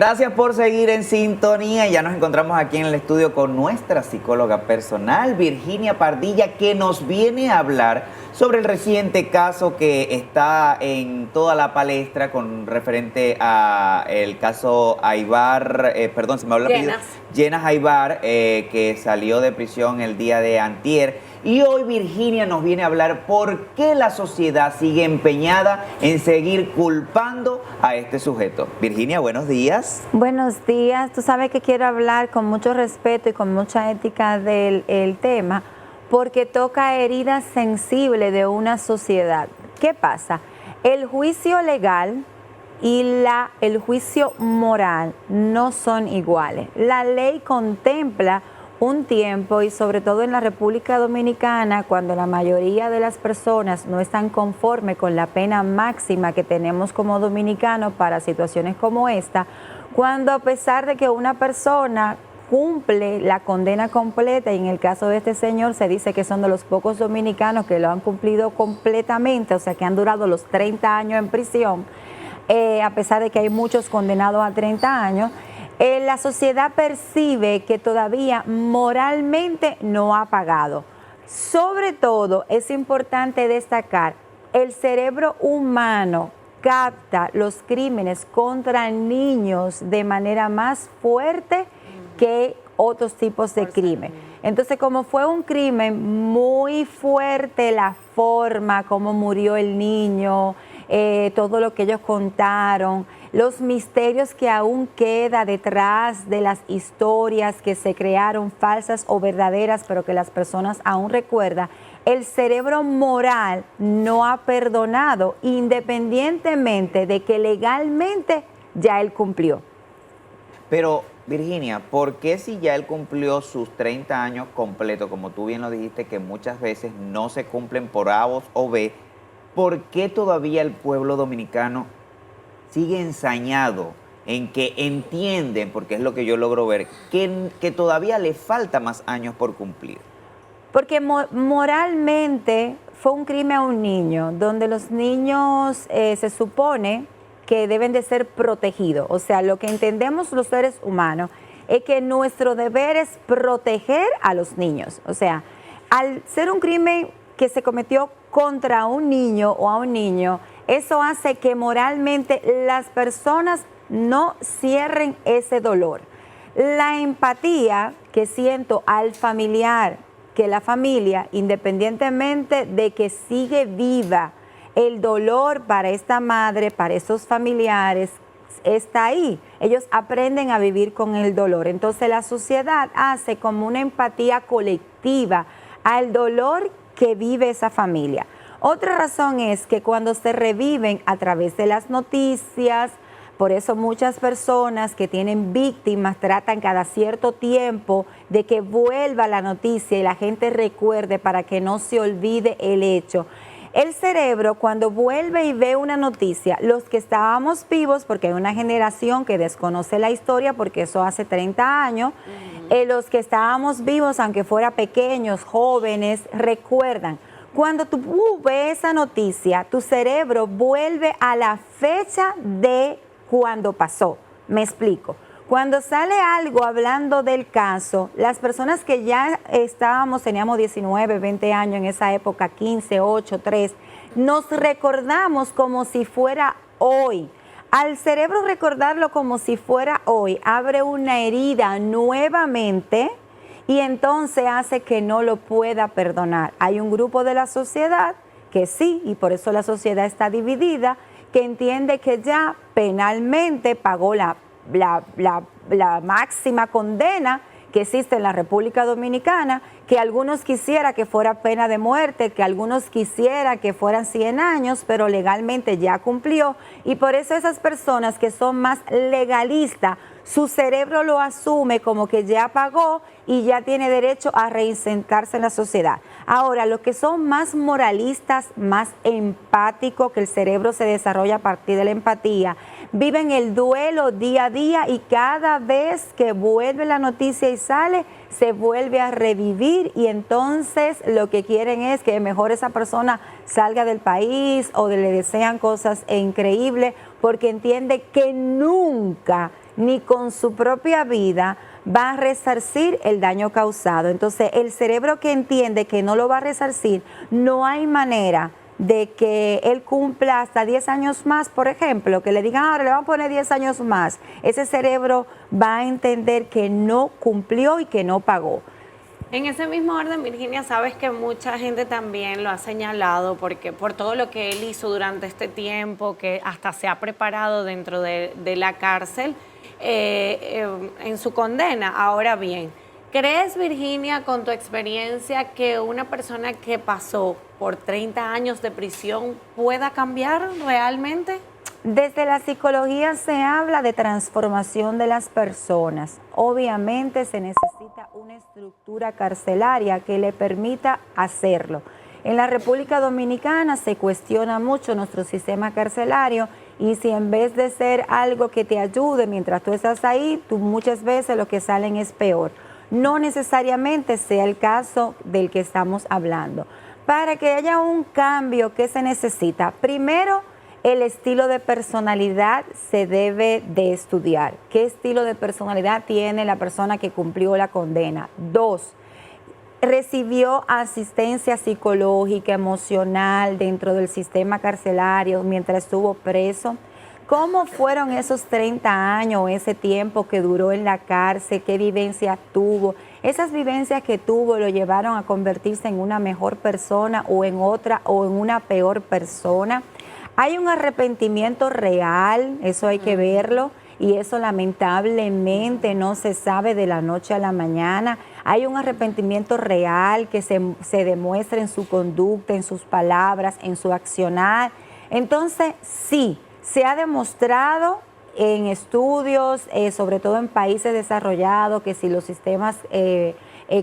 Gracias por seguir en sintonía. Ya nos encontramos aquí en el estudio con nuestra psicóloga personal, Virginia Pardilla, que nos viene a hablar sobre el reciente caso que está en toda la palestra con referente a el caso Aybar, perdón, se me habla el apellido, Llenas Aybar, que salió de prisión el día de antier. Y hoy Virginia nos viene a hablar por qué la sociedad sigue empeñada en seguir culpando a este sujeto. Virginia, buenos días. Buenos días. Tú sabes que quiero hablar con mucho respeto y con mucha ética del tema, porque toca heridas sensibles de una sociedad. ¿Qué pasa? El juicio legal y el juicio moral no son iguales. La ley contempla un tiempo, y sobre todo en la República Dominicana, cuando la mayoría de las personas no están conformes con la pena máxima que tenemos como dominicanos para situaciones como esta, cuando a pesar de que una persona cumple la condena completa, y en el caso de este señor se dice que son de los pocos dominicanos que lo han cumplido completamente, o sea que han durado los 30 años en prisión, a pesar de que hay muchos condenados a 30 años, la sociedad percibe que todavía moralmente no ha pagado. Sobre todo, es importante destacar, el cerebro humano capta los crímenes contra niños de manera más fuerte que otros tipos de crimen. Entonces, como fue un crimen muy fuerte, la forma, cómo murió el niño, todo lo que ellos contaron, los misterios que aún queda detrás de las historias que se crearon, falsas o verdaderas, pero que las personas aún recuerdan, el cerebro moral no ha perdonado, independientemente de que legalmente ya él cumplió. Pero, Virginia, ¿por qué si ya él cumplió sus 30 años completos, como tú bien lo dijiste, que muchas veces no se cumplen por A o B, por qué todavía el pueblo dominicano sigue ensañado en que entienden, porque es lo que yo logro ver, que todavía le falta más años por cumplir? Porque moralmente fue un crimen a un niño, donde los niños se supone que deben de ser protegidos. O sea, lo que entendemos los seres humanos es que nuestro deber es proteger a los niños. O sea, al ser un crimen que se cometió contra un niño o a un niño, eso hace que moralmente las personas no cierren ese dolor. La empatía que siento al familiar, que la familia, independientemente de que sigue viva, el dolor para esta madre, para esos familiares, está ahí. Ellos aprenden a vivir con el dolor. Entonces la sociedad hace como una empatía colectiva al dolor que vive esa familia. Otra razón es que cuando se reviven a través de las noticias, por eso muchas personas que tienen víctimas tratan cada cierto tiempo de que vuelva la noticia y la gente recuerde para que no se olvide el hecho. El cerebro, cuando vuelve y ve una noticia, los que estábamos vivos, porque hay una generación que desconoce la historia, porque eso hace 30 años, los que estábamos vivos, aunque fuera pequeños, jóvenes, recuerdan. Cuando tú ves esa noticia, tu cerebro vuelve a la fecha de cuando pasó. Me explico. Cuando sale algo hablando del caso, las personas que ya teníamos 19, 20 años en esa época, 15, 8, 3, nos recordamos como si fuera hoy. Al cerebro recordarlo como si fuera hoy, abre una herida nuevamente y entonces hace que no lo pueda perdonar. Hay un grupo de la sociedad que sí, y por eso la sociedad está dividida, que entiende que ya penalmente pagó la máxima condena que existe en la República Dominicana, que algunos quisiera que fuera pena de muerte, que algunos quisiera que fueran 100 años, pero legalmente ya cumplió, y por eso esas personas que son más legalistas, su cerebro lo asume como que ya pagó y ya tiene derecho a reinsertarse en la sociedad. Ahora, los que son más moralistas, más empáticos, que el cerebro se desarrolla a partir de la empatía, viven el duelo día a día y cada vez que vuelve la noticia y sale, se vuelve a revivir, y entonces lo que quieren es que mejor esa persona salga del país o le desean cosas increíbles porque entiende que nunca ni con su propia vida va a resarcir el daño causado. Entonces, el cerebro que entiende que no lo va a resarcir, no hay manera de que él cumpla hasta 10 años más, por ejemplo, que le digan, ahora le van a poner 10 años más. Ese cerebro va a entender que no cumplió y que no pagó. En ese mismo orden, Virginia, sabes que mucha gente también lo ha señalado porque por todo lo que él hizo durante este tiempo, que hasta se ha preparado dentro de la cárcel en su condena. Ahora bien, ¿crees, Virginia, con tu experiencia, que una persona que pasó por 30 años de prisión pueda cambiar realmente? Desde la psicología se habla de transformación de las personas. Obviamente se necesita una estructura carcelaria que le permita hacerlo. En la República Dominicana se cuestiona mucho nuestro sistema carcelario y si en vez de ser algo que te ayude mientras tú estás ahí, tú muchas veces lo que salen es peor. No necesariamente sea el caso del que estamos hablando. Para que haya un cambio, ¿qué se necesita? Primero, el estilo de personalidad se debe de estudiar. ¿Qué estilo de personalidad tiene la persona que cumplió la condena? 2, recibió asistencia psicológica, emocional dentro del sistema carcelario mientras estuvo preso. ¿Cómo fueron esos 30 años, ese tiempo que duró en la cárcel? ¿Qué vivencias tuvo? Esas vivencias que tuvo lo llevaron a convertirse en una mejor persona o en otra o en una peor persona. Hay un arrepentimiento real, eso hay que verlo, y eso lamentablemente no se sabe de la noche a la mañana. Hay un arrepentimiento real que se demuestra en su conducta, en sus palabras, en su accionar. Entonces, sí, se ha demostrado en estudios, sobre todo en países desarrollados, que si los sistemas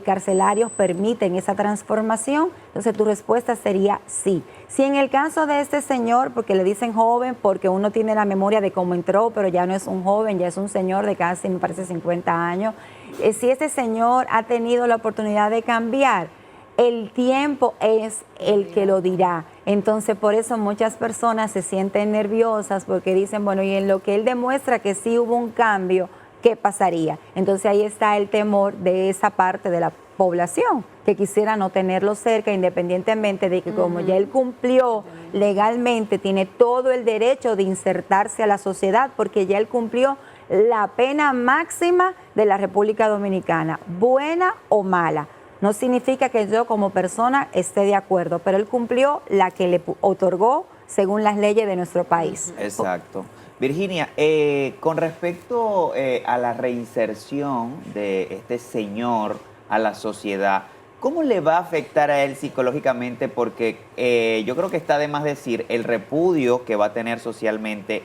carcelarios permiten esa transformación, entonces tu respuesta sería sí. Si en el caso de este señor, porque le dicen joven, porque uno tiene la memoria de cómo entró, pero ya no es un joven, ya es un señor de casi, me parece, 50 años, si este señor ha tenido la oportunidad de cambiar, el tiempo es el que lo dirá. Entonces, por eso muchas personas se sienten nerviosas porque dicen, bueno, y en lo que él demuestra que sí hubo un cambio, ¿qué pasaría? Entonces ahí está el temor de esa parte de la población que quisiera no tenerlo cerca, independientemente de que como ya él cumplió legalmente, tiene todo el derecho de insertarse a la sociedad porque ya él cumplió la pena máxima de la República Dominicana, buena o mala. No significa que yo como persona esté de acuerdo, pero él cumplió la que le otorgó según las leyes de nuestro país. Exacto. Virginia, con respecto a la reinserción de este señor a la sociedad, ¿cómo le va a afectar a él psicológicamente? Porque yo creo que está de más decir el repudio que va a tener socialmente,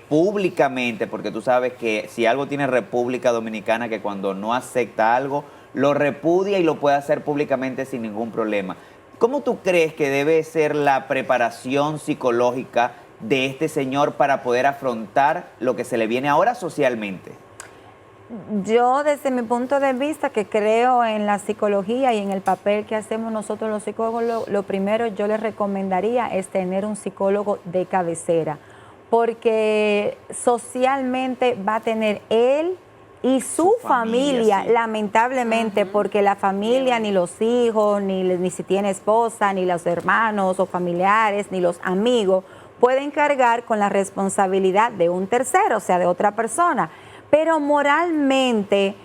públicamente, porque tú sabes que si algo tiene República Dominicana, que cuando no acepta algo, lo repudia y lo puede hacer públicamente sin ningún problema. ¿Cómo tú crees que debe ser la preparación psicológica de este señor para poder afrontar lo que se le viene ahora socialmente? Yo, desde mi punto de vista, que creo en la psicología y en el papel que hacemos nosotros los psicólogos, lo primero yo les recomendaría es tener un psicólogo de cabecera, porque socialmente va a tener él y su familia, sí, lamentablemente, porque la familia, ni los hijos, ni si tiene esposa, ni los hermanos o familiares, ni los amigos, pueden cargar con la responsabilidad de un tercero, o sea, de otra persona. Pero moralmente,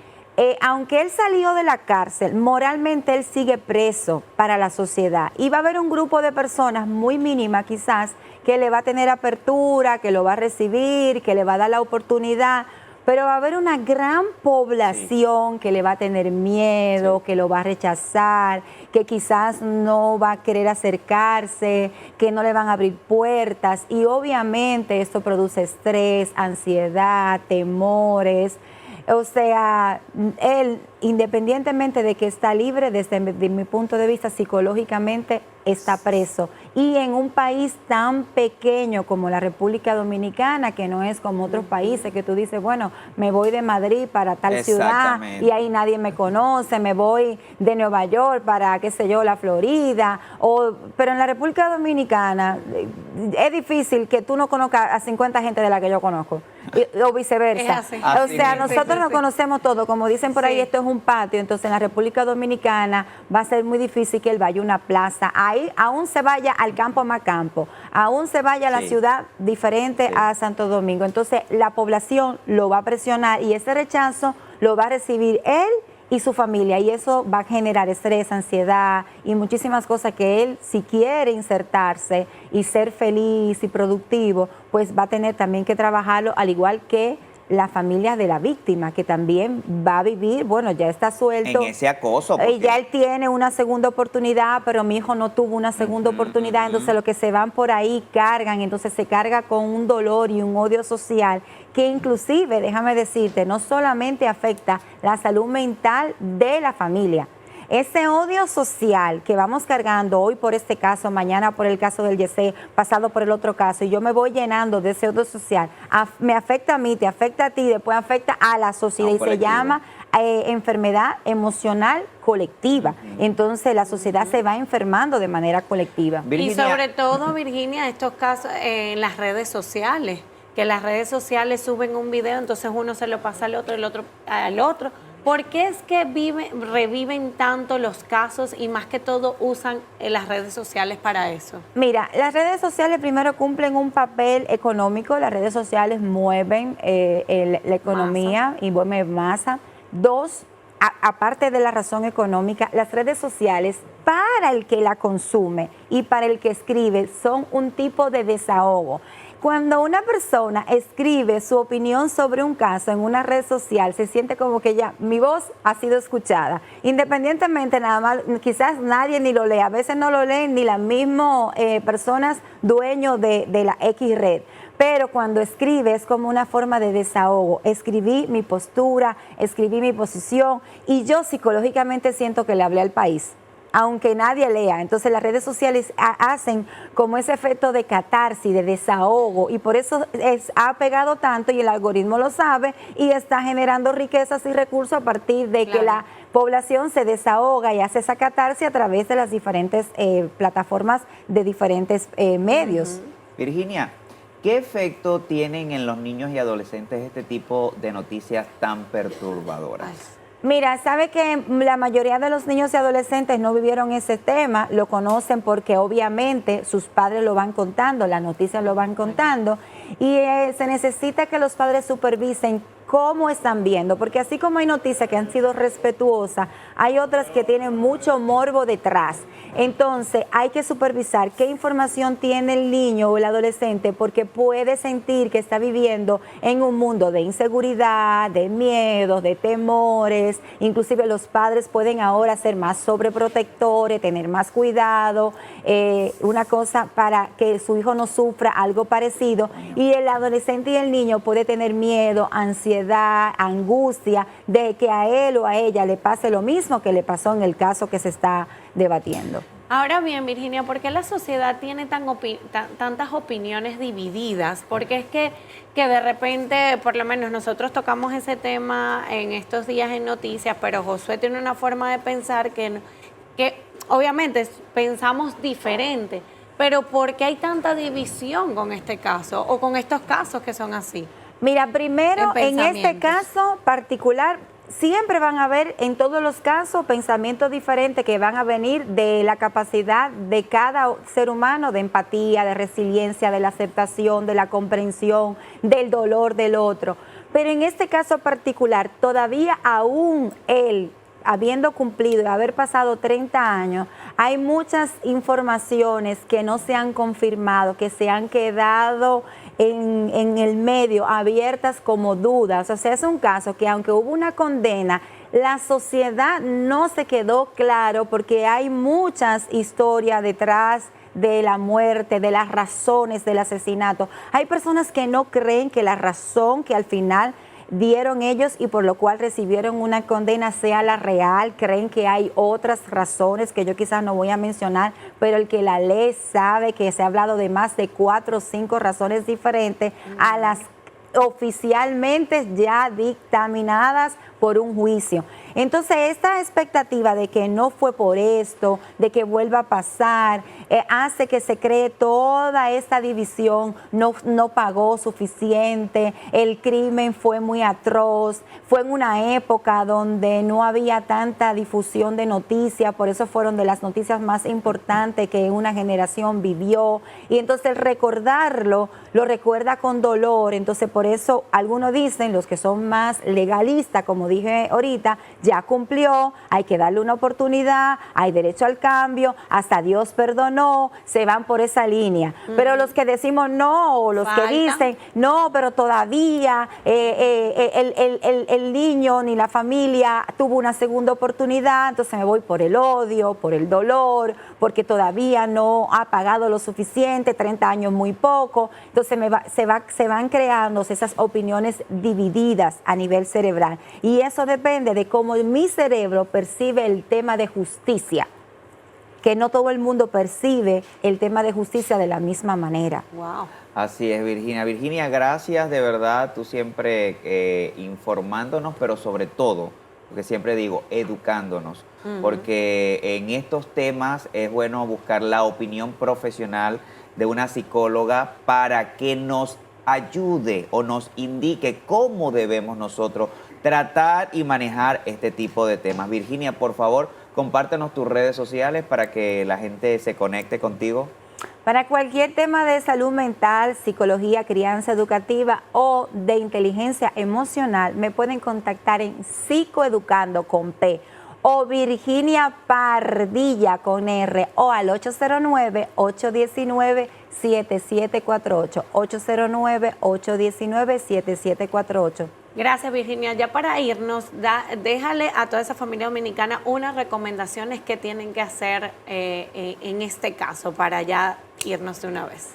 aunque él salió de la cárcel, moralmente él sigue preso para la sociedad. Y va a haber un grupo de personas muy mínima quizás que le va a tener apertura, que lo va a recibir, que le va a dar la oportunidad, pero va a haber una gran población que le va a tener miedo, que lo va a rechazar, que quizás no va a querer acercarse, que no le van a abrir puertas. Y obviamente esto produce estrés, ansiedad, temores. O sea, él independientemente de que está libre, desde mi punto de vista psicológicamente está preso. Y en un país tan pequeño como la República Dominicana, que no es como otros países que tú dices, bueno, me voy de Madrid para tal ciudad y ahí nadie me conoce, me voy de Nueva York para, qué sé yo, la Florida, pero en la República Dominicana es difícil que tú no conozcas a 50 gente de la que yo conozco, o viceversa. O sea, nosotros nos conocemos todos, como dicen por ahí, esto es un patio, entonces en la República Dominicana va a ser muy difícil que él vaya a una plaza, ahí aún se vaya al campo más campo, aún se vaya a la ciudad diferente a Santo Domingo, entonces la población lo va a presionar y ese rechazo lo va a recibir él y su familia, y eso va a generar estrés, ansiedad y muchísimas cosas que él, si quiere insertarse y ser feliz y productivo, pues va a tener también que trabajarlo, al igual que la familia de la víctima, que también va a vivir, bueno, ya está suelto. En ese acoso. Y ya él tiene una segunda oportunidad, pero mi hijo no tuvo una segunda oportunidad, entonces los que se van por ahí cargan, entonces se carga con un dolor y un odio social que inclusive, déjame decirte, no solamente afecta la salud mental de la familia. Ese odio social que vamos cargando hoy por este caso, mañana por el caso del Yesé, pasado por el otro caso, y yo me voy llenando de ese odio social, me afecta a mí, te afecta a ti, después afecta a la sociedad y se llama enfermedad emocional colectiva. Entonces la sociedad se va enfermando de manera colectiva. Y sobre todo, Virginia, estos casos en las redes sociales, que las redes sociales suben un video, entonces uno se lo pasa al otro, el otro al otro. ¿Por qué es que reviven tanto los casos y más que todo usan las redes sociales para eso? Mira, las redes sociales primero cumplen un papel económico, las redes sociales mueven la economía y mueven masa. Dos, aparte de la razón económica, las redes sociales para el que la consume y para el que escribe son un tipo de desahogo. Cuando una persona escribe su opinión sobre un caso en una red social, se siente como que ya mi voz ha sido escuchada. Independientemente, nada más, quizás nadie ni lo lee, a veces no lo leen ni las mismas personas dueños de la X red. Pero cuando escribe es como una forma de desahogo. Escribí mi postura, escribí mi posición y yo psicológicamente siento que le hablé al país, aunque nadie lea. Entonces las redes sociales hacen como ese efecto de catarsis, de desahogo, y por eso ha pegado tanto y el algoritmo lo sabe y está generando riquezas y recursos a partir de que la población se desahoga y hace esa catarsis a través de las diferentes plataformas de diferentes medios. Virginia, ¿qué efecto tienen en los niños y adolescentes este tipo de noticias tan perturbadoras? Mira, sabe que la mayoría de los niños y adolescentes no vivieron ese tema, lo conocen porque obviamente sus padres lo van contando, las noticias lo van contando, y se necesita que los padres supervisen cómo están viendo, porque así como hay noticias que han sido respetuosas, hay otras que tienen mucho morbo detrás. Entonces hay que supervisar qué información tiene el niño o el adolescente, porque puede sentir que está viviendo en un mundo de inseguridad, de miedos, de temores. Inclusive los padres pueden ahora ser más sobreprotectores, tener más cuidado, una cosa para que su hijo no sufra algo parecido, y el adolescente y el niño puede tener miedo, ansiedad, angustia de que a él o a ella le pase lo mismo que le pasó en el caso que se está debatiendo. Ahora bien, Virginia, ¿por qué la sociedad tiene tantas opiniones divididas? Porque es que de repente, por lo menos nosotros tocamos ese tema en estos días en noticias, pero Josué tiene una forma de pensar que obviamente pensamos diferente, pero ¿por qué hay tanta división con este caso o con estos casos que son así? Mira, primero, en este caso particular, siempre van a haber en todos los casos pensamientos diferentes que van a venir de la capacidad de cada ser humano, de empatía, de resiliencia, de la aceptación, de la comprensión, del dolor del otro. Pero en este caso particular, todavía aún él, habiendo cumplido y haber pasado 30 años, hay muchas informaciones que no se han confirmado, que se han quedado en el medio, abiertas como dudas. O sea, es un caso que aunque hubo una condena, la sociedad no se quedó claro porque hay muchas historias detrás de la muerte, de las razones del asesinato. Hay personas que no creen que la razón que al final dieron ellos y por lo cual recibieron una condena sea la real. Creen que hay otras razones que yo quizás no voy a mencionar, pero el que la ley sabe que se ha hablado de más de 4 o 5 razones diferentes a las oficialmente ya dictaminadas por un juicio. Entonces, esta expectativa de que no fue por esto, de que vuelva a pasar, hace que se cree toda esta división, no pagó suficiente, el crimen fue muy atroz, fue en una época donde no había tanta difusión de noticias, por eso fueron de las noticias más importantes que una generación vivió, y entonces el recordarlo, lo recuerda con dolor. Entonces por eso algunos dicen, los que son más legalistas, como dije ahorita, ya cumplió, hay que darle una oportunidad, hay derecho al cambio, hasta Dios perdonó, se van por esa línea. Pero los que decimos no, o los que dicen no, pero todavía el niño ni la familia tuvo una segunda oportunidad, entonces me voy por el odio, por el dolor, porque todavía no ha pagado lo suficiente, 30 años muy poco. Entonces se van creando esas opiniones divididas a nivel cerebral. Y eso depende de cómo mi cerebro percibe el tema de justicia, que no todo el mundo percibe el tema de justicia de la misma manera. Wow. Así es, Virginia. Virginia, gracias de verdad, tú siempre informándonos, pero sobre todo, porque siempre digo, educándonos, porque en estos temas es bueno buscar la opinión profesional de una psicóloga para que nos ayude o nos indique cómo debemos nosotros tratar y manejar este tipo de temas. Virginia, por favor, compártenos tus redes sociales para que la gente se conecte contigo. Para cualquier tema de salud mental, psicología, crianza educativa o de inteligencia emocional, me pueden contactar en Psicoeducando con P o Virginia Pardilla con R o al 809-819-7748. 809-819-7748. Gracias, Virginia. Ya para irnos, déjale a toda esa familia dominicana unas recomendaciones que tienen que hacer en este caso para ya irnos de una vez.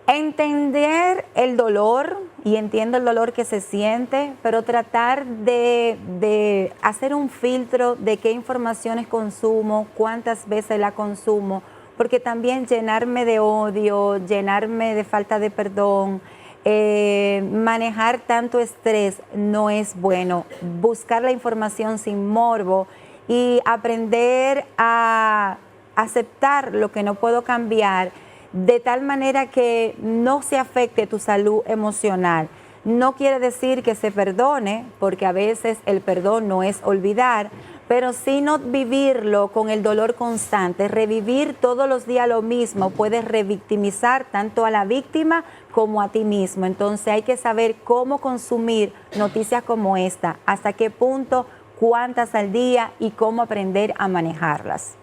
Entender el dolor, y entiendo el dolor que se siente, pero tratar de hacer un filtro de qué informaciones consumo, cuántas veces la consumo, porque también llenarme de odio, llenarme de falta de perdón, manejar tanto estrés no es bueno. Buscar la información sin morbo y aprender a aceptar lo que no puedo cambiar, de tal manera que no se afecte tu salud emocional. No quiere decir que se perdone, porque a veces el perdón no es olvidar, pero sí no vivirlo con el dolor constante. Revivir todos los días lo mismo puede revictimizar tanto a la víctima como a ti mismo. Entonces hay que saber cómo consumir noticias como esta, hasta qué punto, cuántas al día y cómo aprender a manejarlas.